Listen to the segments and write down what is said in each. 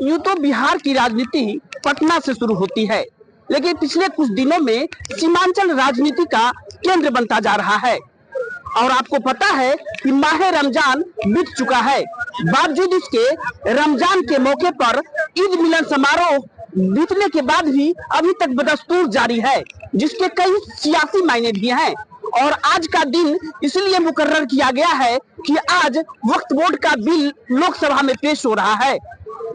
यूं तो बिहार की राजनीति पटना से शुरू होती है, लेकिन पिछले कुछ दिनों में सीमांचल राजनीति का केंद्र बनता जा रहा है। और आपको पता है कि माह रमजान बीत चुका है, बावजूद इसके रमजान के मौके पर ईद मिलन समारोह बीतने के बाद भी अभी तक बदस्तूर जारी है, जिसके कई सियासी मायने भी हैं। और आज का दिन इसलिए मुकर्रर किया गया है कि आज वक्फ बोर्ड का बिल लोकसभा में पेश हो रहा है,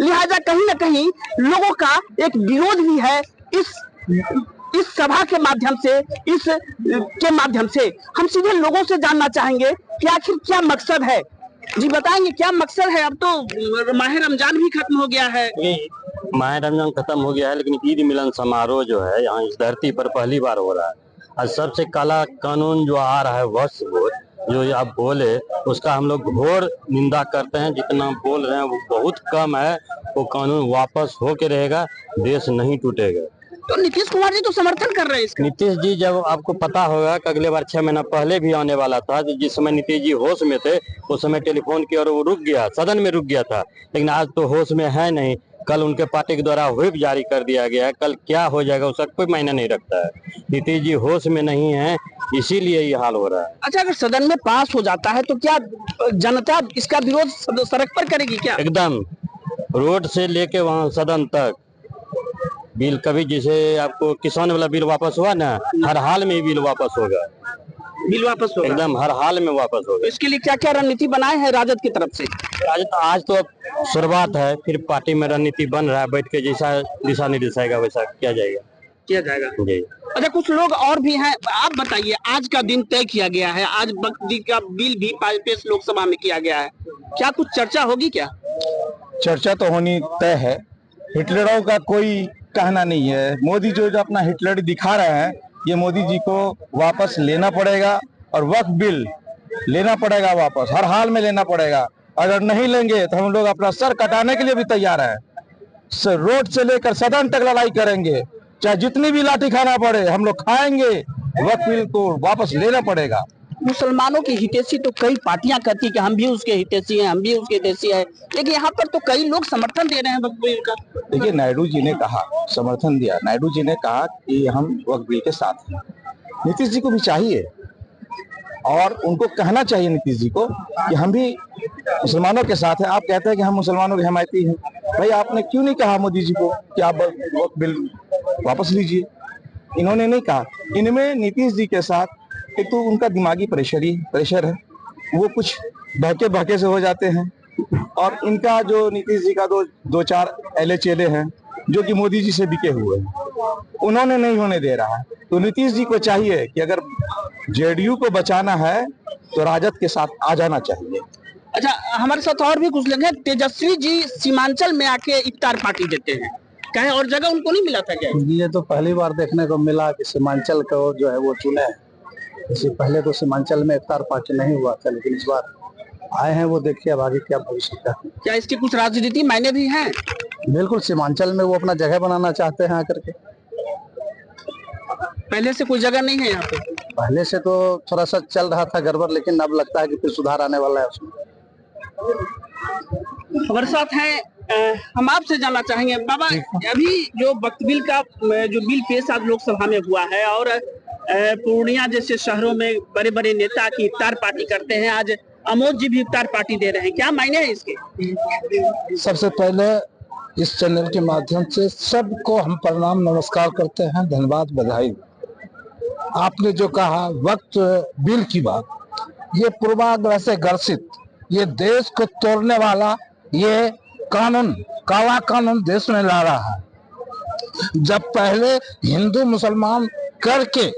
लिहाजा कहीं न कहीं लोगों का एक विरोध भी है इस सभा के माध्यम से, हम सीधे लोगों से जानना चाहेंगे कि आखिर क्या मकसद है। जी बताएंगे क्या मकसद है? अब तो माह रमजान भी खत्म हो गया है। माह रमजान खत्म हो गया है, लेकिन ईद मिलन समारोह जो है यहाँ इस धरती पर पहली बार हो रहा है। और सबसे काला कानून जो आ रहा है वक्फ बोर्ड, जो आप बोले उसका हम लोग घोर निंदा करते हैं। जितना बोल रहे हैं वो बहुत कम है। वो कानून वापस होके रहेगा, देश नहीं टूटेगा। तो नीतीश कुमार जी तो समर्थन कर रहे हैं इसका। नीतीश जी, जब आपको पता होगा कि अगले बार 6 महीना पहले भी आने वाला था, जिस समय नीतीश जी होश में थे उस समय टेलीफोन किया और वो रुक गया, सदन में रुक गया था। लेकिन आज तो होश में है नहीं। कल उनके पार्टी के द्वारा व्हिप जारी कर दिया गया है, कल क्या हो जाएगा उसका कोई मायने नहीं रखता है। नीतीश जी होश में नहीं है, इसीलिए ये हाल हो रहा है। अच्छा, अगर सदन में पास हो जाता है तो क्या जनता इसका विरोध सड़क पर करेगी क्या? एकदम रोड से लेके वहाँ सदन तक बिल, कभी जैसे आपको किसान वाला बिल वापस हुआ ना, हर हाल में बिल वापस होगा। बिल वापस होगा एकदम हर हाल में वापस होगा। इसके लिए क्या क्या रणनीति बनाए हैं राजद की तरफ से? आज तो शुरुआत है, फिर पार्टी में रणनीति बन रहा है, बैठ के जैसा दिशा निर्देश आएगा वैसा किया जाएगा जी। अच्छा, कुछ लोग और भी हैं, आप बताइए। आज का दिन तय किया गया है, आज वक्फ का बिल भी पेश लोकसभा में किया गया है, क्या कुछ चर्चा होगी? क्या चर्चा तो होनी तय है। हिटलरों का कोई कहना नहीं है। मोदी जो अपना हिटलर दिखा रहे हैं, ये मोदी जी को वापस लेना पड़ेगा और वक्फ बिल लेना पड़ेगा वापस, हर हाल में लेना पड़ेगा। अगर नहीं लेंगे तो हम लोग अपना सर कटाने के लिए भी तैयार हैं। रोड से लेकर सदन तक लड़ाई करेंगे, चाहे जितनी भी लाठी खाना पड़े हम लोग खाएंगे। वक्फ बिल को वापस लेना पड़ेगा। मुसलमानों की हितैषी तो कई पार्टियां करती कि हम भी उसके हितैषी हैं, हम भी उसके हितैषी हैं, लेकिन यहाँ पर तो कई लोग समर्थन दे रहे हैं वक्फ बिल का। देखिए, नायडू जी ने कहा, समर्थन दिया। नायडू जी ने कहा कि हम वक्फ बिल के साथ हैं। नीतीश जी को भी चाहिए और उनको कहना चाहिए नीतीश जी को कि हम भी मुसलमानों के साथ हैं। आप कहते हैं कि हम मुसलमानों के हमायती हैं, भाई आपने क्यों नहीं कहा मोदी जी को कि आप वक्फ बिल वापस लीजिए? इन्होंने नहीं कहा। इनमें नीतीश जी के साथ एक तो उनका दिमागी प्रेशर है, वो कुछ बहके से हो जाते हैं। और इनका जो नीतीश जी का दो चार एले चेले हैं जो कि मोदी जी से बिके हुए हैं, उन्होंने नहीं होने दे रहा है। तो नीतीश जी को चाहिए कि अगर जेडीयू को बचाना है तो राजद के साथ आ जाना चाहिए। अच्छा, हमारे साथ और भी कुछ लोग हैं। तेजस्वी जी सीमांचल में आके इफ्तार पार्टी देते हैं, कहीं और जगह उनको नहीं मिला था क्या? ये तो पहली बार देखने को मिला कि सीमांचल को जो है वो चुने। इससे पहले तो सीमांचल में इफ्तार पार्टी नहीं हुआ था, लेकिन इस बार आए हैं। वो देखिए अब आगे क्या भविष्य का। क्या इसके कुछ राजनीति मायने भी हैं? बिल्कुल, सीमांचल में वो अपना जगह बनाना चाहते हैं आकर के। पहले से कोई जगह नहीं है यहाँ पे? पहले से तो थोड़ा सा चल रहा था गड़बड़, लेकिन अब लगता है कि फिर सुधार आने वाला है उसमें। हमारे साथ हैं, हम आपसे जानना चाहेंगे बाबा, अभी जो वक्फ बिल का जो बिल पेश आज लोकसभा में हुआ है और पूर्णिया जैसे शहरों में बड़े बड़े नेता की इफ्तार पार्टी करते हैं, आज अमोद जी भी इफ्तार पार्टी दे रहे हैं, क्या मायने हैं इसके? सबसे पहले इस चैनल के माध्यम से सबको हम प्रणाम नमस्कार करते हैं, धन्यवाद, बधाई। आपने जो कहा वक्फ बिल की बात, ये पूर्वाग्रह से ग्रसित, ये देश को तोड़ने वाला ये कानून, काला कानून देश में ला रहा है। जब पहले हिंदू मुसलमान करके,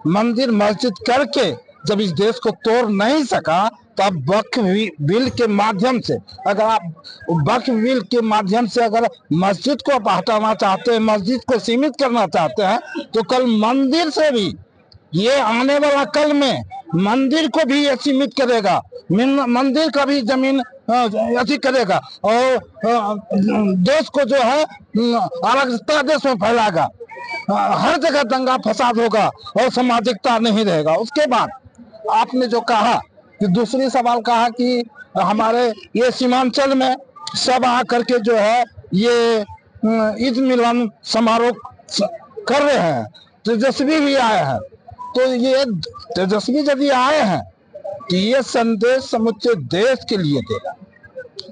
मंदिर मस्जिद करके जब इस देश को तोड़ नहीं सका, तब वक्फ बिल के माध्यम से, अगर आप वक्फ बिल के माध्यम से अगर मस्जिद को हटाना चाहते हैं, मस्जिद को सीमित करना चाहते हैं, तो कल मंदिर से भी, ये आने वाला कल में मंदिर को भी ये सीमित करेगा, मंदिर का भी जमीन ऐसी करेगा और देश को जो है अराजकता देश में फैलाएगा। हर जगह दंगा फसाद होगा और सामाजिकता नहीं रहेगा। उसके बाद आपने जो कहा कि दूसरी सवाल कहा कि हमारे ये सीमांचल में सब आकर के जो है ये ईद मिलन समारोह कर रहे हैं। तेजस्वी भी आए हैं, तो ये तेजस्वी यदि आए हैं तो ये संदेश समूचे देश के लिए देगा।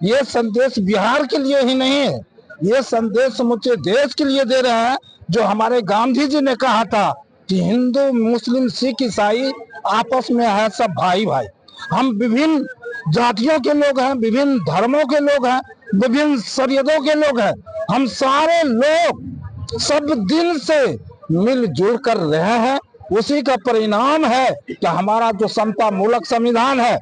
ये संदेश बिहार के लिए ही नहीं है, ये संदेश समूचे देश के लिए दे रहे हैं। जो हमारे गांधी जी ने कहा था कि हिंदू मुस्लिम सिख ईसाई आपस में है सब भाई भाई। हम विभिन्न जातियों के लोग हैं, विभिन्न धर्मों के लोग हैं, विभिन्न शरीयतों के लोग हैं। हम सारे लोग सब दिन से मिलजुल कर रहे हैं। उसी का परिणाम है कि हमारा जो समता मूलक संविधान है।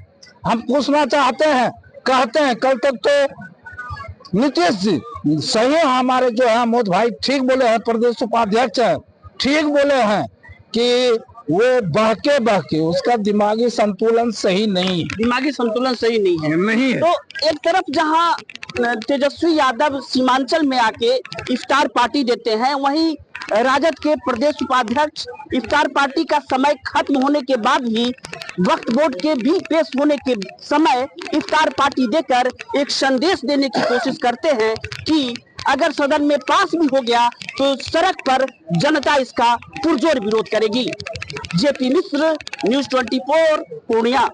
हम पूछना चाहते हैं, कहते हैं, कल तक तो नीतीश जी सही हमारे जो है मोदी भाई ठीक बोले हैं, प्रदेश उपाध्यक्ष हैं, ठीक बोले हैं कि वो बहके उसका दिमागी संतुलन सही नहीं है। दिमागी संतुलन सही नहीं है। नहीं है। तो एक तरफ जहां तेजस्वी यादव सीमांचल में आके इफ्तार पार्टी देते हैं, वहीं राजद के प्रदेश उपाध्यक्ष इफ्तार पार्टी का समय खत्म होने के बाद ही वक्फ बोर्ड के भी पेश होने के समय इफ्तार पार्टी देकर एक संदेश देने की कोशिश करते हैं कि अगर सदन में पास भी हो गया तो सड़क पर जनता इसका पुरजोर विरोध करेगी। जेपी मिश्र, न्यूज़ 24, पूर्णिया।